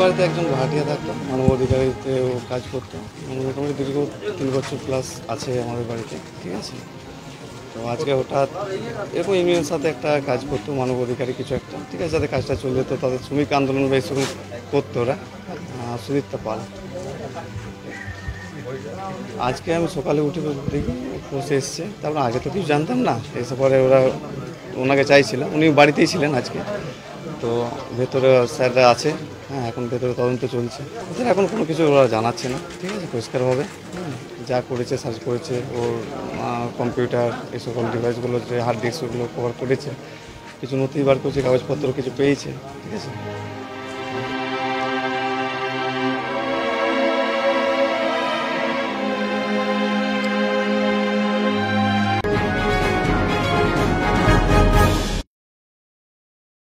বাড়িতে একজন ভাড়াটিয়া থাকতো, মানবাধিকারিতে ও কাজ করতো। মোটামুটি দীর্ঘ 3 বছর প্লাস আছে আমাদের বাড়িতে, ঠিক আছে। তো আজকে হঠাৎ এরকম ইউনিয়নের সাথে একটা কাজ করতো, মানবাধিকারী কিছু একটা, ঠিক আছে, যাতে কাজটা চলে যেত, তাদের শ্রমিক আন্দোলন বা এসব করতো ওরা। সুদীপ্তা পাল। আজকে আমি সকালে উঠে দেখি বসে এসছে, তারপর আগে তো কিছু জানতাম না, এসে পরে ওরা ওনাকে চাইছিল, উনি বাড়িতেই ছিলেন আজকে। তো ভেতরে স্যাররা আছে, হ্যাঁ, এখন ভেতরে তদন্ত চলছে। ওদের এখন কোনো কিছু ওরা জানাচ্ছে না, ঠিক আছে, পরিষ্কারভাবে। যা করেছে, সার্চ করেছে, ওর কম্পিউটার, এই সকল ডিভাইসগুলো, যে হার্ড ডিস্কগুলো কভার করেছে, কিছু নথি বার করেছে, কাগজপত্র কিছু পেয়েছে, ঠিক আছে।